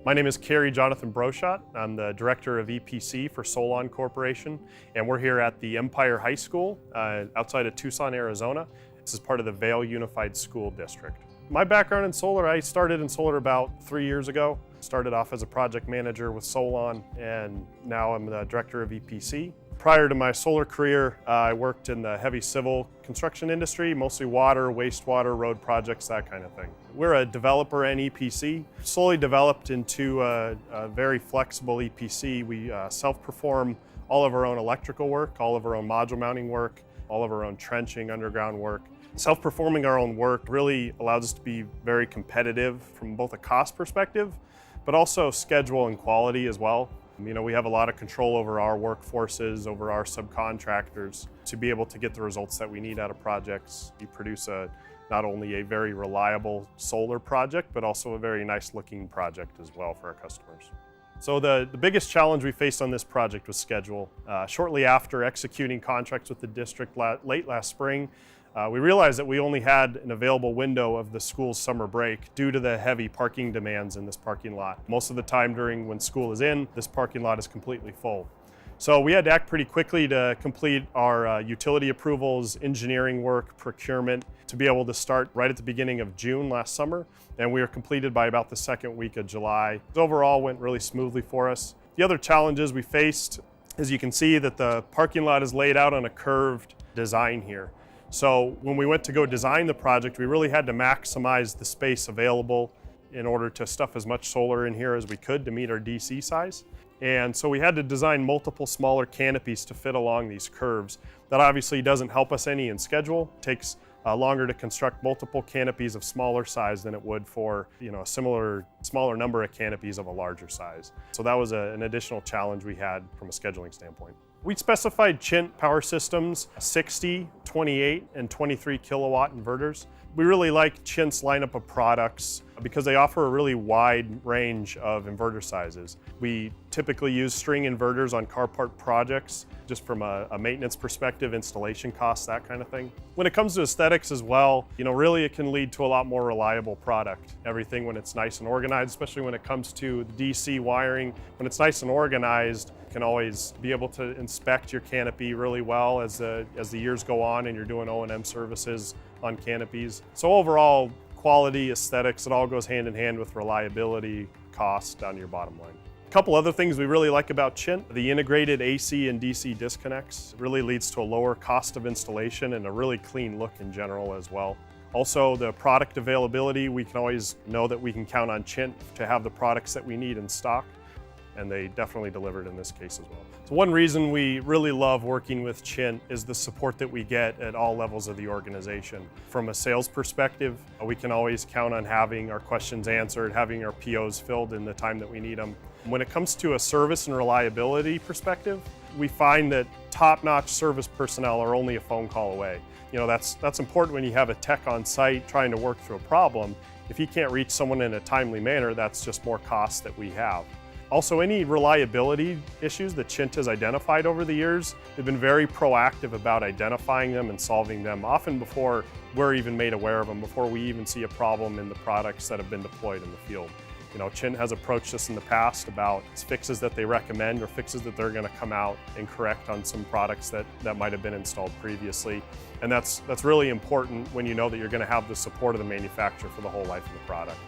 My name is Cary Broschat. I'm the Director of EPC for Solon Corporation, and we're here at the Empire High School outside of Tucson, Arizona. This is part of the Vail Unified School District. My background in solar, I started in solar about 3 years ago. Started off as a project manager with Solon, and now I'm the Director of EPC. Prior to my solar career, I worked in the heavy civil construction industry, mostly water, wastewater, road projects, that kind of thing. We're a developer and EPC, slowly developed into a very flexible EPC. We self-perform all of our own electrical work, all of our own module mounting work, all of our own trenching, underground work. Self-performing our own work really allows us to be very competitive from both a cost perspective, but also schedule and quality as well. You know, we have a lot of control over our workforces, over our subcontractors to be able to get the results that we need out of projects. We produce not only a very reliable solar project, but also a very nice looking project as well for our customers. So the biggest challenge we faced on this project was schedule. Shortly after executing contracts with the district late last spring, we realized that we only had an available window of the school's summer break due to the heavy parking demands in this parking lot. Most of the time when school is in, this parking lot is completely full. So we had to act pretty quickly to complete our utility approvals, engineering work, procurement, to be able to start right at the beginning of June last summer, and we were completed by about the second week of July. Overall went really smoothly for us. The other challenges we faced, as you can see, that the parking lot is laid out on a curved design here. So when we went to go design the project, we really had to maximize the space available in order to stuff as much solar in here as we could to meet our DC size. And so we had to design multiple smaller canopies to fit along these curves. That obviously doesn't help us any in schedule. It takes longer to construct multiple canopies of smaller size than it would for a smaller number of canopies of a larger size. So that was an additional challenge we had from a scheduling standpoint. We specified Chint power systems, 60, 28, and 23 kilowatt inverters. We really like Chint's lineup of products because they offer a really wide range of inverter sizes. We typically use string inverters on car part projects, just from a maintenance perspective, installation costs, that kind of thing. When it comes to aesthetics as well, really it can lead to a lot more reliable product. Everything when it's nice and organized, especially when it comes to the DC wiring, when it's nice and organized, you can always be able to inspect your canopy really well as the years go on and you're doing O&M services on canopies. So overall, quality, aesthetics, it all goes hand in hand with reliability, cost down to your bottom line. A couple other things we really like about Chint: the integrated AC and DC disconnects really leads to a lower cost of installation and a really clean look in general as well. Also, the product availability, we can always know that we can count on Chint to have the products that we need in stock, and they definitely delivered in this case as well. So one reason we really love working with Chint is the support that we get at all levels of the organization. From a sales perspective, we can always count on having our questions answered, having our POs filled in the time that we need them. When it comes to a service and reliability perspective, we find that top-notch service personnel are only a phone call away. That's important when you have a tech on site trying to work through a problem. If you can't reach someone in a timely manner, that's just more costs that we have. Also, any reliability issues that Chint has identified over the years, they've been very proactive about identifying them and solving them, often before we're even made aware of them, before we even see a problem in the products that have been deployed in the field. Chint has approached us in the past about fixes that they recommend or fixes that they're going to come out and correct on some products that might have been installed previously. And that's really important when you know that you're going to have the support of the manufacturer for the whole life of the product.